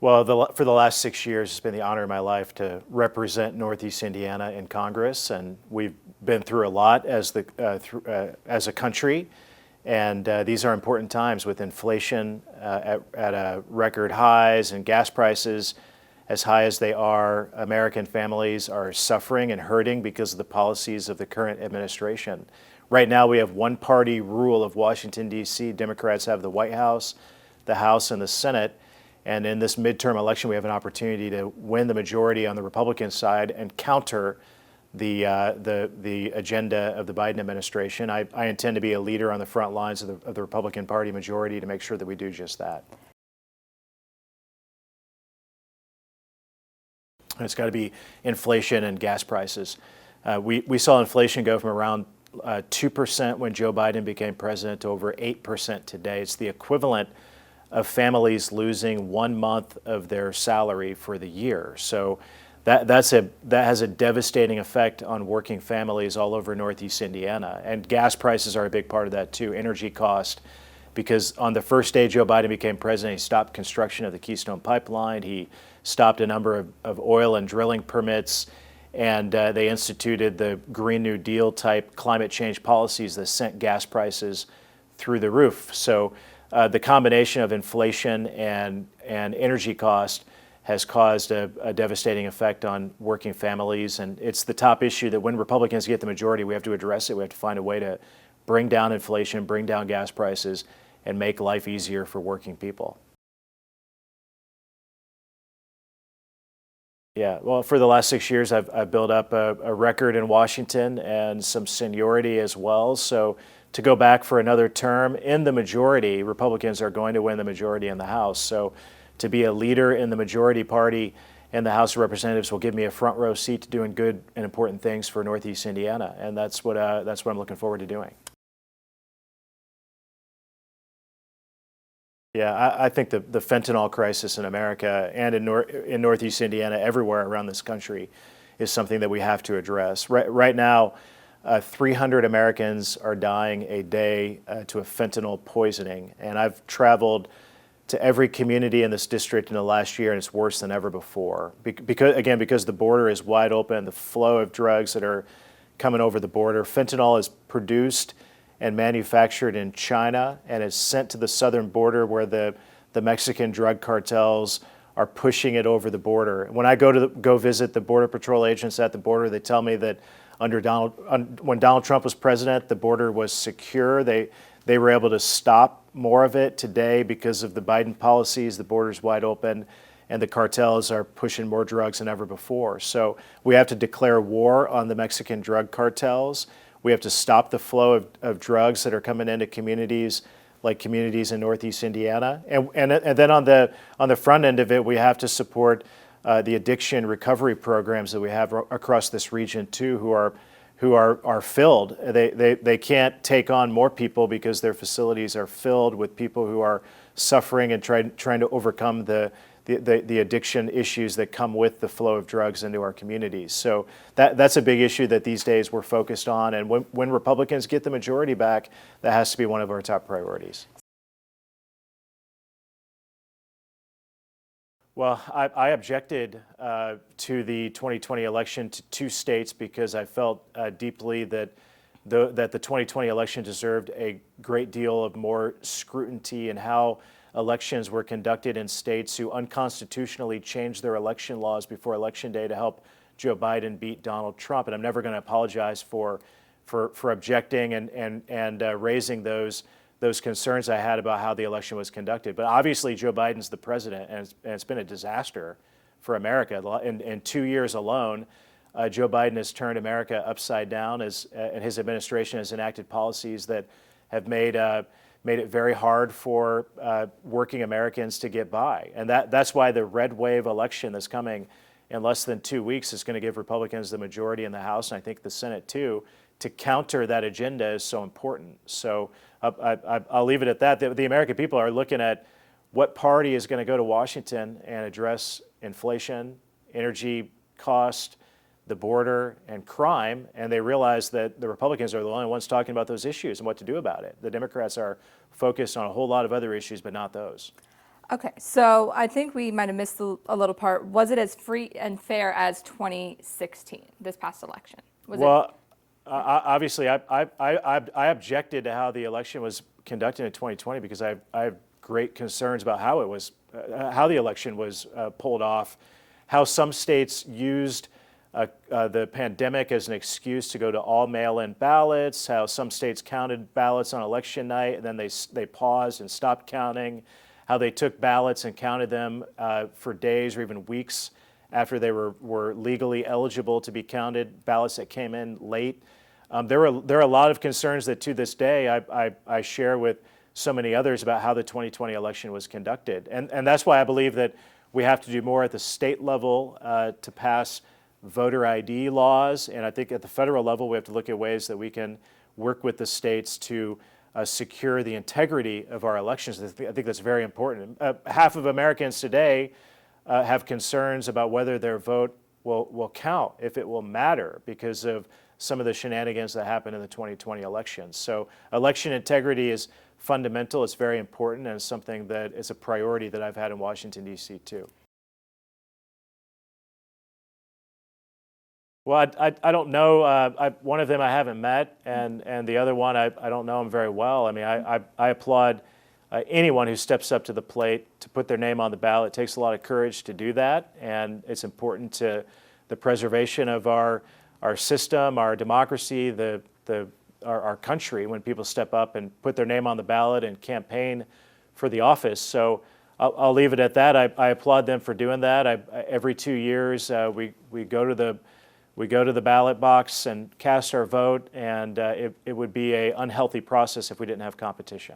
Well, for the last 6 years, it's been the honor of my life to represent Northeast Indiana in Congress, and we've been through a lot as a country, and these are important times with inflation at record highs and gas prices as high as they are. American families are suffering and hurting because of the policies of the current administration. Right now, we have one-party rule of Washington, D.C. Democrats have the White House, the House, and the Senate. And in this midterm election, we have an opportunity to win the majority on the Republican side and counter the agenda of the Biden administration. I intend to be a leader on the front lines of the Republican Party majority to make sure that we do just that. And it's got to be inflation and gas prices. We saw inflation go from around 2% when Joe Biden became president to over 8% today. It's the equivalent of families losing 1 month of their salary for the year. So that has a devastating effect on working families all over Northeast Indiana. And gas prices are a big part of that too, energy cost, because on the first day Joe Biden became president, he stopped construction of the Keystone Pipeline. He stopped a number of oil and drilling permits, and they instituted the Green New Deal type climate change policies that sent gas prices through the roof. So the combination of inflation and energy cost has caused a devastating effect on working families, and it's the top issue that when Republicans get the majority, we have to address it. We have to find a way to bring down inflation, bring down gas prices, and make life easier for working people. Yeah, well, for the last 6 years, I've built up a record in Washington and some seniority as well. So to go back for another term in the majority, Republicans are going to win the majority in the House. So to be a leader in the majority party in the House of Representatives will give me a front row seat to doing good and important things for Northeast Indiana, and that's what I'm looking forward to doing. Yeah, I think the fentanyl crisis in America and in Northeast Indiana, everywhere around this country, is something that we have to address. Right now, 300 Americans are dying a day to a fentanyl poisoning, and I've traveled to every community in this district in the last year, and it's worse than ever before. Because the border is wide open, the flow of drugs that are coming over the border. Fentanyl is produced and manufactured in China and is sent to the southern border where the Mexican drug cartels are pushing it over the border. When I go visit the Border Patrol agents at the border, they tell me that when Donald Trump was president, the border was secure. They were able to stop more of it. Today, because of the Biden policies, the border's wide open and the cartels are pushing more drugs than ever before. So we have to declare war on the Mexican drug cartels. We have to stop the flow of drugs that are coming into communities like communities in Northeast Indiana. And then on the front end of it, we have to support the addiction recovery programs that we have across this region too, who are filled. They can't take on more people because their facilities are filled with people who are suffering and trying to overcome the addiction issues that come with the flow of drugs into our communities. So that's a big issue that these days we're focused on. And when Republicans get the majority back, that has to be one of our top priorities. Well, I objected to the 2020 election to 2 states because I felt deeply that the 2020 election deserved a great deal of more scrutiny in how elections were conducted in states who unconstitutionally changed their election laws before Election Day to help Joe Biden beat Donald Trump. And I'm never going to apologize for objecting and raising those concerns I had about how the election was conducted. But obviously, Joe Biden's the president, and it's been a disaster for America. In 2 years alone, Joe Biden has turned America upside down, and his administration has enacted policies that have made it very hard for working Americans to get by. And that's why the red wave election that's coming in less than 2 weeks is going to give Republicans the majority in the House, and I think the Senate too, to counter that agenda is so important. So I'll leave it at that. The American people are looking at what party is going to go to Washington and address inflation, energy cost, the border, and crime, and they realize that the Republicans are the only ones talking about those issues and what to do about it. The Democrats are focused on a whole lot of other issues, but not those. Okay, so I think we might have missed a little part. Was it as free and fair as 2016, this past election? Was Well, obviously, I objected to how the election was conducted in 2020 because I have great concerns about how it was, how the election was pulled off, how some states used the pandemic as an excuse to go to all mail-in ballots, how some states counted ballots on election night and then they paused and stopped counting, how they took ballots and counted them for days or even weeks after they were legally eligible to be counted, ballots that came in late. There are a lot of concerns that to this day I share with so many others about how the 2020 election was conducted. And that's why I believe that we have to do more at the state level to pass voter ID laws. And I think at the federal level, we have to look at ways that we can work with the states to secure the integrity of our elections. I think that's very important. Half of Americans today have concerns about whether their vote will count, if it will matter, because of some of the shenanigans that happened in the 2020 elections. So election integrity is fundamental, it's very important, and it's something that is a priority that I've had in Washington, D.C. too. Well, I don't know. One of them I haven't met, and the other one I don't know him very well. I mean, I applaud anyone who steps up to the plate to put their name on the ballot. It takes a lot of courage to do that, and it's important to the preservation of our system, our democracy, our country when people step up and put their name on the ballot and campaign for the office. So I'll leave it at that. I applaud them for doing that. Every 2 years we go to the ballot box and cast our vote, and it would be an unhealthy process if we didn't have competition.